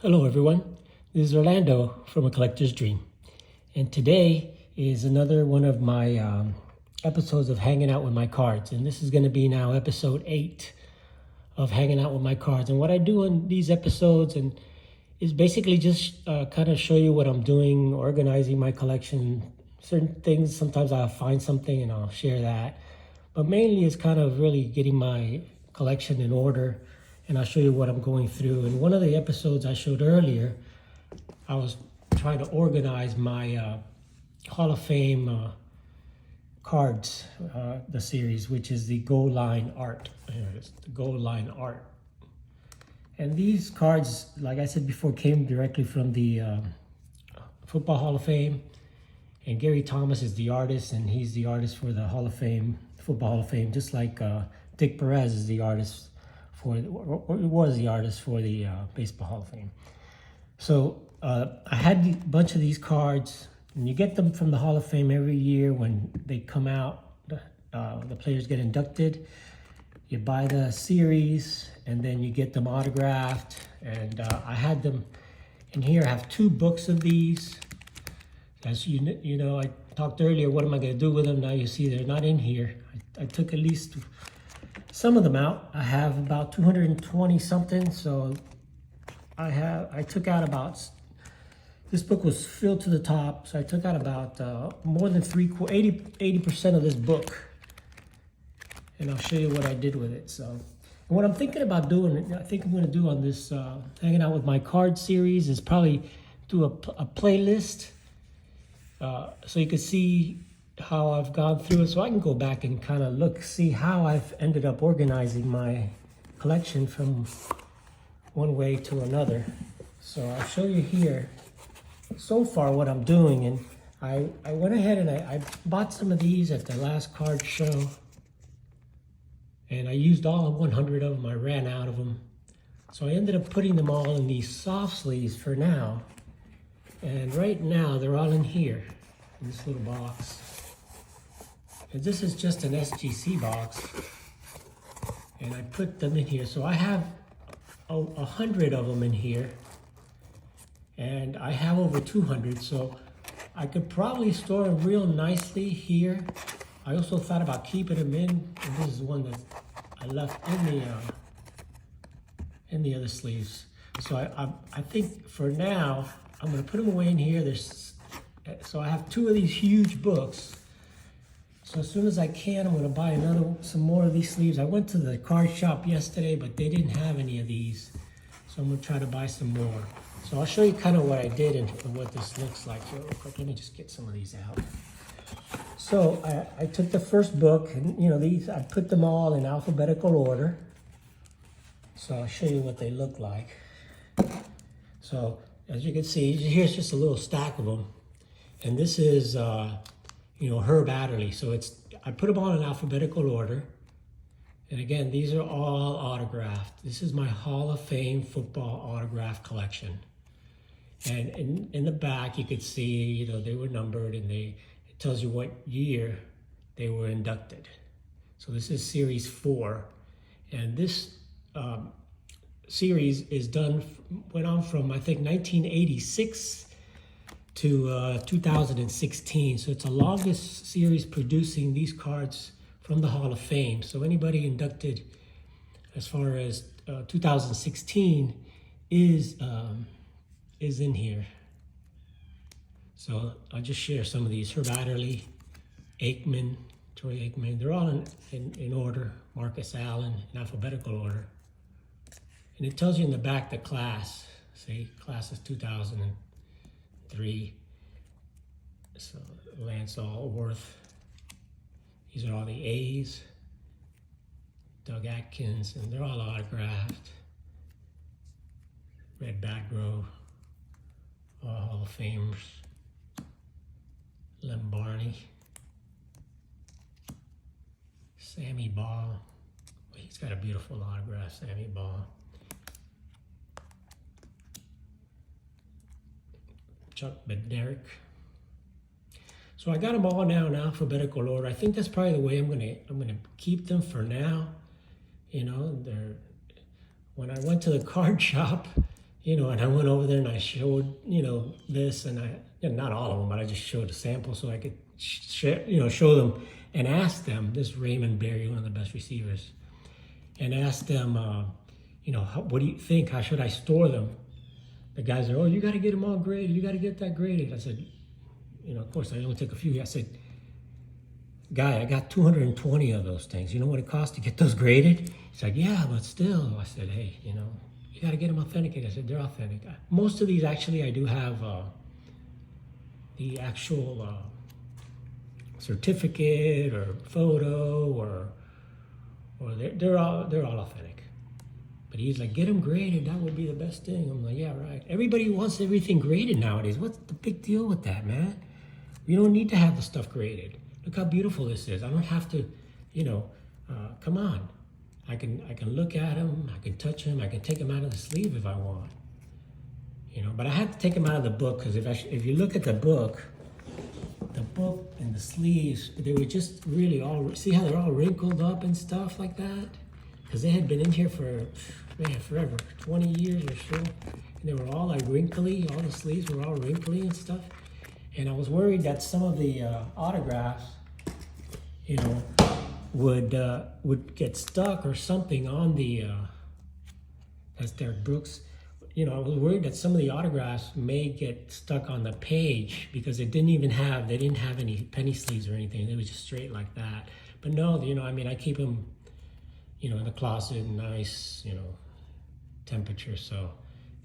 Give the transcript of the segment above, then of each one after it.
Hello everyone, this is Orlando from A Collector's Dream, and today is another one of my episodes of Hanging Out with My Cards, and this is going to be now episode 8 of Hanging Out with My Cards. And what I do in these episodes is basically just kind of show you what I'm doing, organizing my collection, certain things. Sometimes I'll find something and I'll share that, but mainly it's kind of really getting my collection in order, and I'll show you what I'm going through. And one of the episodes I showed earlier, I was trying to organize my Hall of Fame cards, the series, which is the Gold Line Art. Here it is, the Gold Line Art. And these cards, like I said before, came directly from the Football Hall of Fame. And Gary Thomas is the artist, and he's the artist for the Hall of Fame, Football Hall of Fame, just like Dick Perez is the artist or was the artist for the Baseball Hall of Fame. So I had a bunch of these cards, and you get them from the Hall of Fame every year when they come out. The players get inducted. You buy the series, and then you get them autographed. And I had them in here. I have 2 books of these. As you know, I talked earlier, what am I going to do with them? Now you see they're not in here. I took at least some of them out. I have about 220 something, so I took out about, this book was filled to the top, so I took out about more than 80% of this book, and I'll show you what I did with it. So, and what I'm thinking about doing, I think I'm going to do on this Hanging Out with My Card series, is probably do a playlist, so you can see how I've gone through it, so I can go back and kind of see how I've ended up organizing my collection from one way to another. So I'll show you here so far what I'm doing. And I went ahead and I bought some of these at the last card show, and I used all 100 of them. I ran out of them, so I ended up putting them all in these soft sleeves for now. And right now they're all in here in this little box. And this is just an SGC box, and I put them in here. So I have 100 of them in here, and I have over 200, so I could probably store them real nicely here. I also thought about keeping them in, and this is one that I left in the other sleeves. So I think for now I'm going to put them away in here. So I have 2 of these huge books. So as soon as I can, I'm going to buy some more of these sleeves. I went to the card shop yesterday, but they didn't have any of these. So I'm going to try to buy some more. So I'll show you kind of what I did and what this looks like real quick. Let me just get some of these out. So I took the first book, and these, I put them all in alphabetical order. So I'll show you what they look like. So as you can see, here's just a little stack of them. And this is Herb Adderley. So I put them all in alphabetical order. And again, these are all autographed. This is my Hall of Fame football autograph collection. And in the back, you could see, they were numbered, and it tells you what year they were inducted. So this is series 4. And this series went on from, I think, 1986 to 2016. So it's the longest series producing these cards from the Hall of Fame. So anybody inducted as far as 2016 is in here. So I'll just share some of these. Herb Adderley, Troy Aikman, they're all in order. Marcus Allen, in alphabetical order. And it tells you in the back the class. See, class is 2003. So Lance Allworth. These are all the A's. Doug Atkins, and they're all autographed. Red Batgrove, all Hall of Famers. Lem Barney. Sammy Baugh. Well, he's got a beautiful autograph, Sammy Baugh. Chuck Bednarik. So I got them all now in alphabetical order. I think that's probably the way I'm gonna keep them for now. When I went to the card shop, and I went over there and I showed, this, and not all of them, but I just showed a sample so I could, show them and ask them, this Raymond Berry, one of the best receivers, and ask them, what do you think? How should I store them? The guys are, oh, you got to get them all graded. You got to get that graded. I said, of course, I only took a few. I said, guy, I got 220 of those things. You know what it costs to get those graded? He's like, yeah, but still. I said, hey, you got to get them authenticated. I said, they're authentic. Most of these, actually, I do have the actual certificate or photo, or they're all authentic. But he's like, get them graded. That would be the best thing. I'm like, yeah, right. Everybody wants everything graded nowadays. What's the big deal with that, man? You don't need to have the stuff graded. Look how beautiful this is. I don't have to, come on. I can look at them. I can touch them. I can take them out of the sleeve if I want. But I had to take them out of the book because if you look at the book and the sleeves, they were just really see how they're all wrinkled up and stuff like that? Because they had been in here for, forever, 20 years or so. And they were all like wrinkly. All the sleeves were all wrinkly and stuff. And I was worried that some of the autographs, would get stuck or something on the, that's Derek Brooks. I was worried that some of the autographs may get stuck on the page because they didn't have any penny sleeves or anything. They were just straight like that. But no, I keep them, in the closet, nice, temperature. So,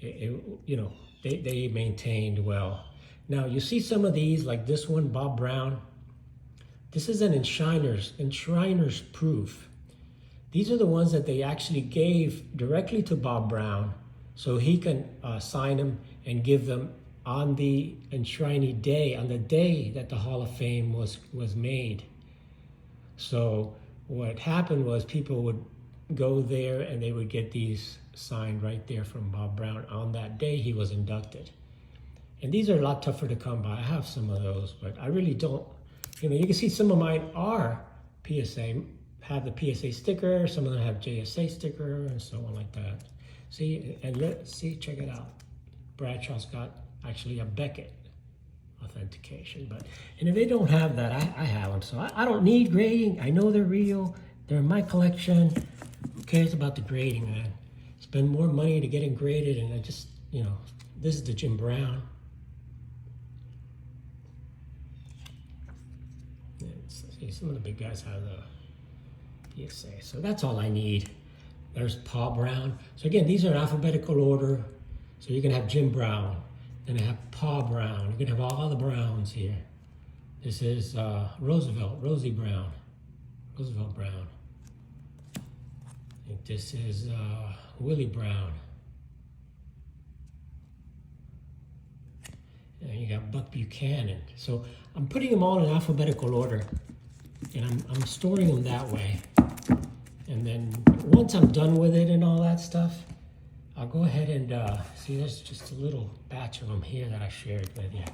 they maintained well. Now, you see some of these, like this one, Bob Brown. This is an Enshriner's proof. These are the ones that they actually gave directly to Bob Brown so he can sign them and give them on the enshrining day, on the day that the Hall of Fame was made. So what happened was people would go there and they would get these signed right there from Bob Brown on that day he was inducted. And these are a lot tougher to come by. I have some of those, but I really don't. You can see some of mine are PSA, have the PSA sticker. Some of them have JSA sticker and so on like that. See, check it out. Bradshaw's got actually a Beckett authentication. And if they don't have that, I have them. So I don't need grading. I know they're real. They're in my collection. Who cares about the grading, man? Spend more money to get them graded, and I just, this is the Jim Brown. See, some of the big guys have the PSA. So that's all I need. There's Paul Brown. So again, these are in alphabetical order. So you can have Jim Brown. Then I have Paul Brown. You can have all the Browns here. This is Rosie Brown. Roosevelt Brown. I think this is Willie Brown. And you got Buck Buchanan. So I'm putting them all in alphabetical order, and I'm storing them that way. And then once I'm done with it and all that stuff, I'll go ahead and see, there's just a little batch of them here that I shared with you.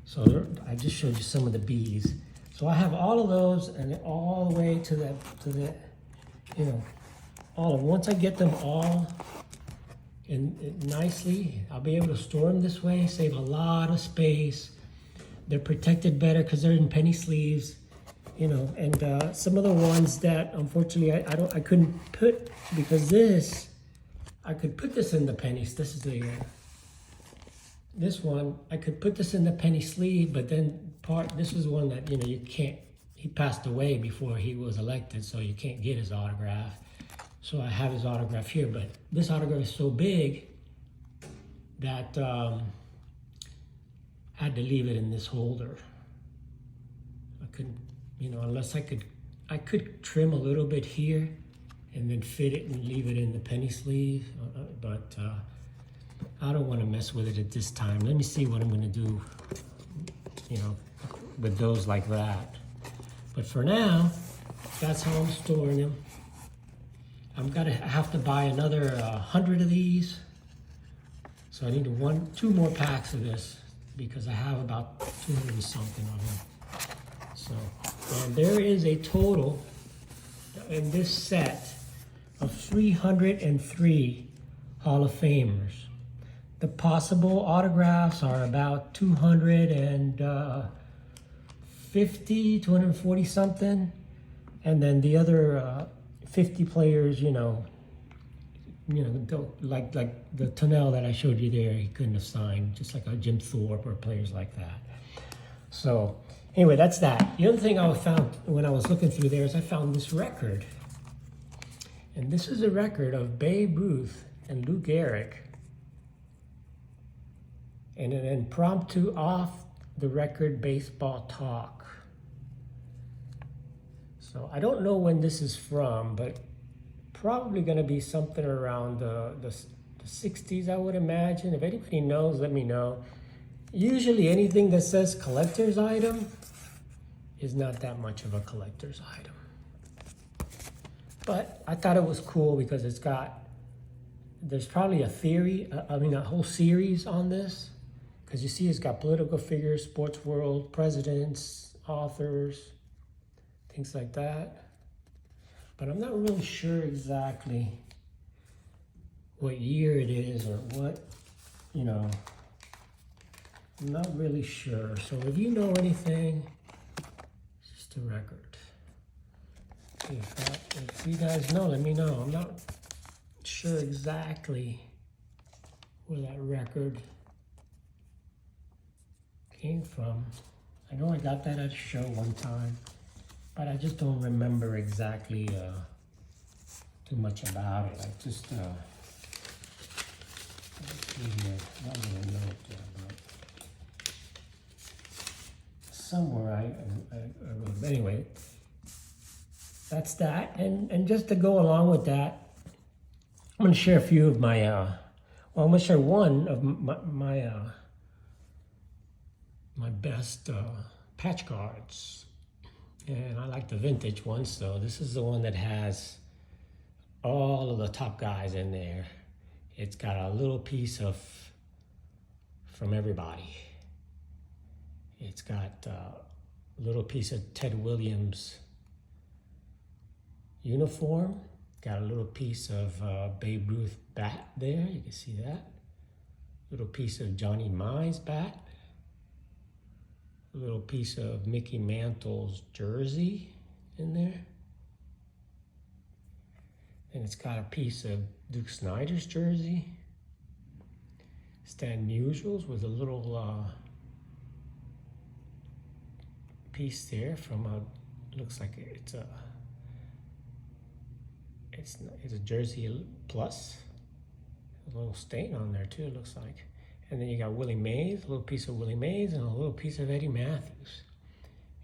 So I just showed you some of the B's. So I have all of those, and all the way to the all of them. Once I get them all and nicely, I'll be able to store them this way, save a lot of space. They're protected better because they're in penny sleeves, and some of the ones that unfortunately I couldn't put, because I could put this in the pennies. This is this one, I could put this in the penny sleeve, but then this is one that, you can't, he passed away before he was elected, so you can't get his autograph. So I have his autograph here, but this autograph is so big that I had to leave it in this holder. I couldn't, unless I could trim a little bit here and then fit it and leave it in the penny sleeve, but I don't want to mess with it at this time. Let me see what I'm going to do, with those like that. But for now, that's how I'm storing them. I have to buy another 100 of these. So I need 2 more packs of this because I have about 200 and something of them. So, and there is a total in this set of 303 Hall of Famers. The possible autographs are about 250, 240 something. And then the other 50 players, like the Tunnel that I showed you there, he couldn't have signed, just like a Jim Thorpe or players like that. So anyway, that's that. The other thing I found when I was looking through there is I found this record. And this is a record of Babe Ruth and Lou Gehrig. And an impromptu off the record baseball talk. So I don't know when this is from, but probably going to be something around the 60s, I would imagine. If anybody knows, let me know. Usually anything that says collector's item is not that much of a collector's item. But I thought it was cool because there's probably a whole series on this. Because you see it's got political figures, sports world, presidents, authors, things like that. But I'm not really sure exactly what year it is or what, I'm not really sure. So if you know anything, it's just a record. If you guys know, let me know. I'm not sure exactly where that record came from. I know I got that at a show one time, but I just don't remember exactly too much about it. I just let's see here. I don't really know it there, but somewhere I wrote it. Anyway, that's that. And just to go along with that, I'm going to share a few of my I'm going to share one of my best patch cards. And I like the vintage one, so this is the one that has all of the top guys in there. It's got a little piece from everybody. It's got a little piece of Ted Williams uniform. Got a little piece of Babe Ruth bat there, you can see that. Little piece of Johnny Mize bat. A little piece of Mickey Mantle's jersey in there. And it's got a piece of Duke Snider's jersey. Stan Musial's with a little piece there from looks like it's a jersey plus. A little stain on there too, it looks like. And then you got Willie Mays, a little piece of Willie Mays, and a little piece of Eddie Matthews.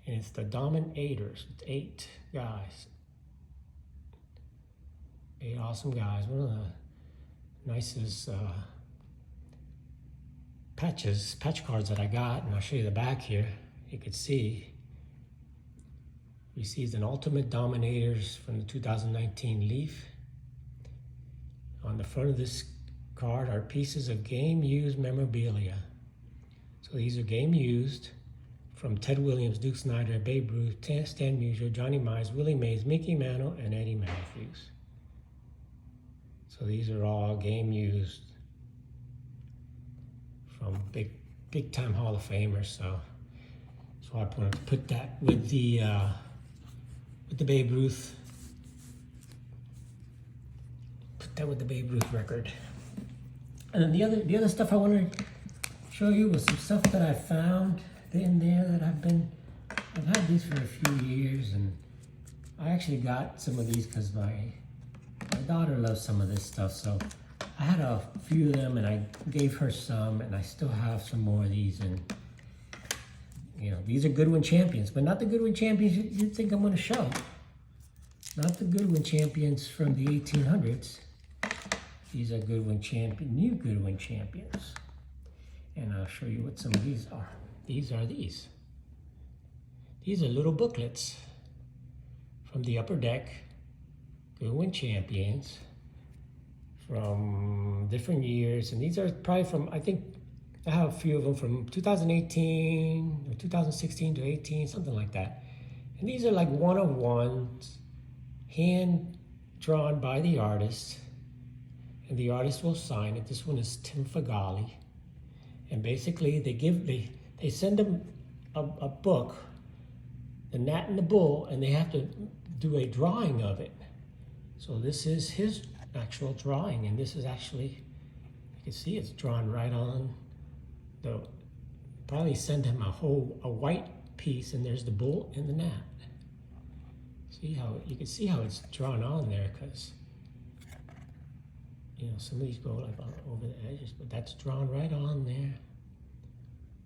And it's the Dominators. It's 8 guys. 8 awesome guys. One of the nicest patch cards that I got. And I'll show you the back here. You can see. You see it's an Ultimate Dominators from the 2019 Leaf. On the front of this card are pieces of game-used memorabilia. So these are game-used from Ted Williams, Duke Snider, Babe Ruth, Stan Musial, Johnny Mize, Willie Mays, Mickey Mantle, and Eddie Matthews. So these are all game-used from big-time Hall of Famers. So I put that with the Babe Ruth. Put that with the Babe Ruth record. And then the other stuff I wanted to show you was some stuff that I found in there that I've had these for a few years, and I actually got some of these because my daughter loves some of this stuff. So I had a few of them, and I gave her some, and I still have some more of these. And these are Goodwin champions, but not the Goodwin champions you think I'm going to show. Not the Goodwin champions from the 1800s. These are new Goodwin champions. And I'll show you what some of these are. These are these. These are little booklets from the Upper Deck Goodwin champions from different years. And these are probably from, I think I have a few of them from 2018 or 2016 to 18, something like that. And these are like one-of-ones, hand drawn by the artist. and the artist will sign it. This one is Tim Fagali. And basically they send him a book, The Gnat and the Bull, and they have to do a drawing of it. So this is his actual drawing, and this is actually, you can see it's drawn right on the, probably send him a white piece, and there's the bull and the gnat. See how, you can see how it's drawn on there, because you know, some of these go like over the edges, but that's drawn right on there.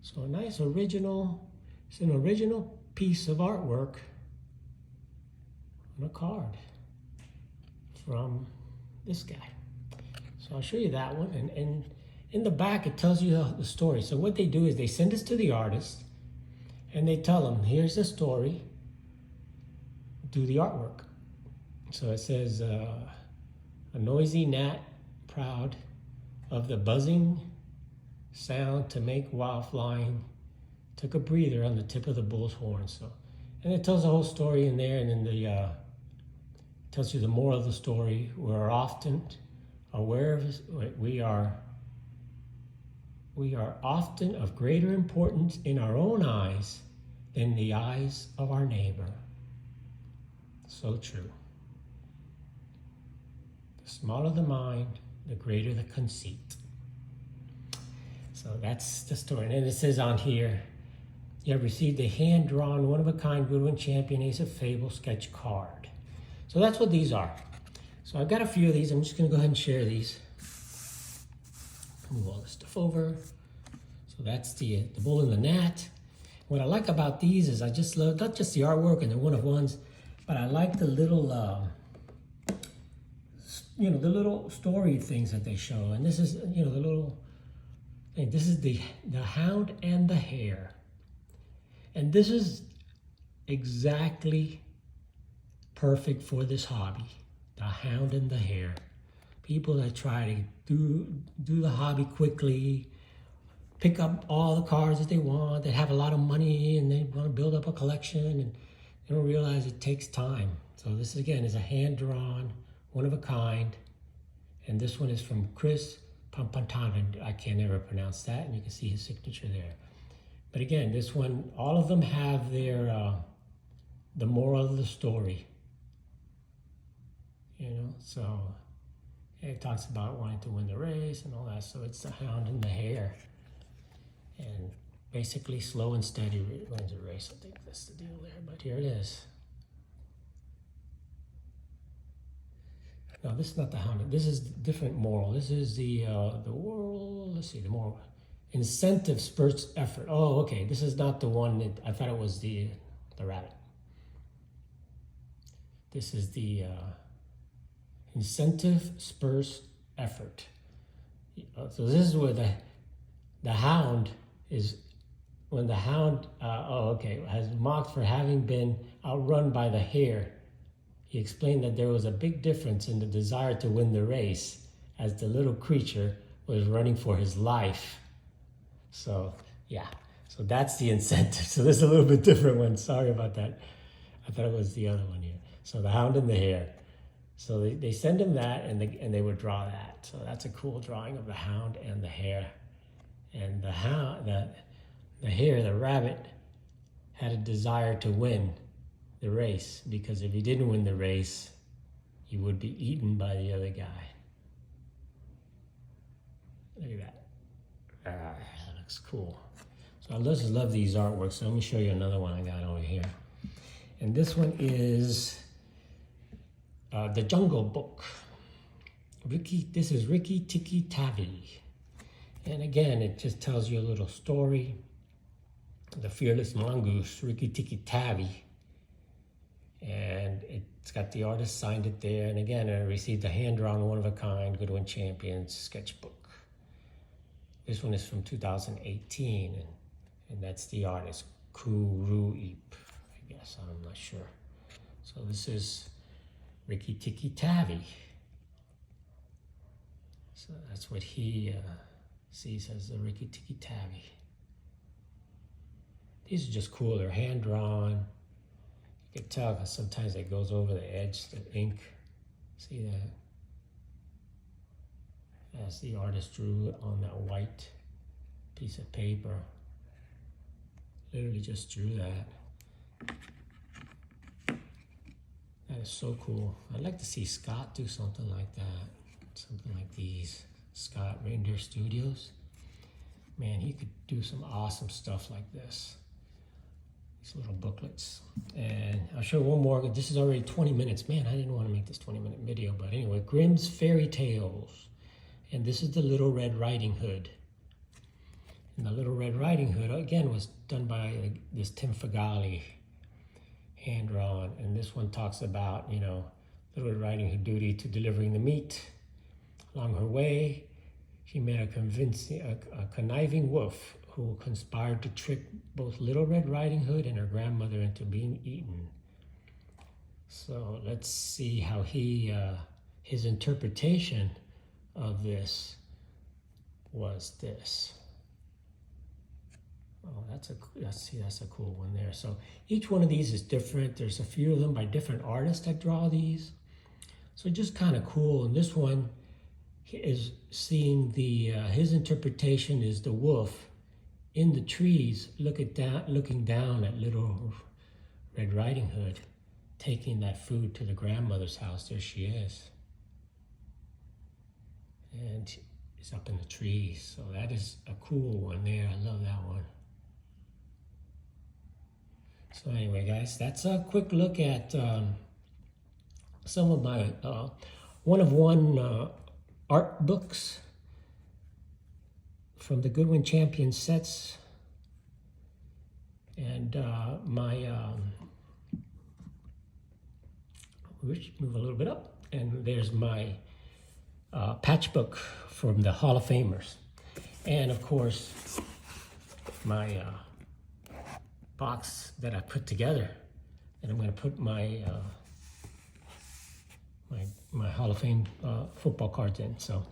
So a nice original, it's an original piece of artwork on a card from this guy. So I'll show you that one, and in the back it tells you the story. So what they do is they send this to the artist, and they tell them, here's the story, do the artwork. So it says, a noisy gnat, proud of the buzzing sound to make while flying, took a breather on the tip of the bull's horn. So, and it tells the whole story in there, and then tells you the moral of the story. We're often aware of, we are often of greater importance in our own eyes than the eyes of our neighbor. So true. The smaller the mind, the greater the conceit. So that's the story. And it says on here, you have received a hand-drawn, one-of-a-kind Goodwin Champion Ace of Fable sketch card. So that's what these are. So I've got a few of these. I'm just going to go ahead and share these. Move all this stuff over. So that's the bull and the gnat. What I like about these is I just love, not just the artwork and the one-of-ones, but I like the little, you know, the little story things that they show. And this is, you know, the little thing. This is the hound and the hare. And this is exactly perfect for this hobby. The hound and the hare. People that try to do the hobby quickly, pick up all the cards that they want, that have a lot of money, and they want to build up a collection, and they don't realize it takes time. So this, again, is a hand-drawn, one-of-a-kind, and this one is from Chris Pampantana. I can't ever pronounce that, and you can see his signature there. But again, this one, all of them have their, the moral of the story. You know, so it talks about wanting to win the race and all that. So it's the hound and the hare. And basically slow and steady wins a race. I think that's the deal there, but here it is. No, this is not the hound. This is different moral. This is the world, let's see, the moral. Incentive spurts effort. Oh, okay. This is not the one that, I thought it was the rabbit. This is the incentive spurs effort. So this is where the hound is, when the hound, has mocked for having been outrun by the hare. He explained that there was a big difference in the desire to win the race as the little creature was running for his life. So, yeah, so that's the incentive. So this is a little bit different one. Sorry about that. I thought it was the other one here. So the hound and the hare. So they send him that, and they would draw that. So that's a cool drawing of the hound and the hare. And the hare, the rabbit, had a desire to win the race, because if he didn't win the race, he would be eaten by the other guy. Look at that. That looks cool. So I just love these artworks. So let me show you another one I got over here. And this one is The Jungle Book. This is Rikki Tikki Tavi. And again, it just tells you a little story. The fearless mongoose, Rikki Tikki Tavi. And it's got the artist signed it there. And again, I received a hand-drawn, one-of-a-kind Goodwin Champions sketchbook. This one is from 2018, and that's the artist, Kuruip, I guess, I'm not sure. So this is Rikki Tikki Tavi. So that's what he sees as the Rikki Tikki Tavi. These are just cool, they're hand-drawn. You can tell because sometimes it goes over the edge, the ink. See that? as the artist drew on that white piece of paper. Literally just drew that. That is so cool. I'd like to see Scott do something like that. Something like these. Scott Reindeer Studios. Man, he could do some awesome stuff like this. These little booklets. And I'll show one more. This is already 20 minutes. Man, I didn't want to make this 20-minute video. But anyway, Grimm's Fairy Tales. And this is the Little Red Riding Hood. And the Little Red Riding Hood, again, was done by this Tim Fagali, hand drawn. And this one talks about, you know, Little Red Riding Hood duty to delivering the meat. Along her way, she met a conniving wolf who conspired to trick both Little Red Riding Hood and her grandmother into being eaten. So let's see how his interpretation of this was this. Oh, that's a cool one there. So each one of these is different. There's a few of them by different artists that draw these. So just kind of cool. And this one is seeing his interpretation is the wolf in the trees looking down at Little Red Riding Hood, taking that food to the grandmother's house. There she is. And she's up in the trees. So that is a cool one there. I love that one. So anyway, guys, that's a quick look at some of my one-of-one art books from the Goodwin Champion sets, and move a little bit up, and there's my patch book from the Hall of Famers, and of course my box that I put together, and I'm going to put my my Hall of Fame football cards in. So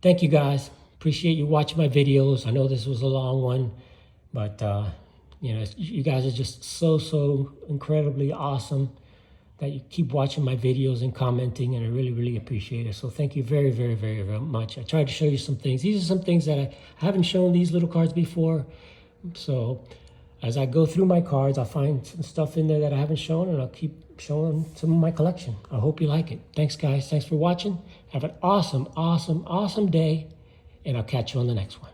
thank you guys. Appreciate you watching my videos. I know this was a long one, but you know, you guys are just so incredibly awesome that you keep watching my videos and commenting, and I really appreciate it. So thank you very much. I tried to show you some things. These are some things that I haven't shown these little cards before. So as I go through my cards, I'll find some stuff in there that I haven't shown, and I'll keep showing some of my collection. I hope you like it. Thanks, guys. Thanks for watching. Have an awesome day, and I'll catch you on the next one.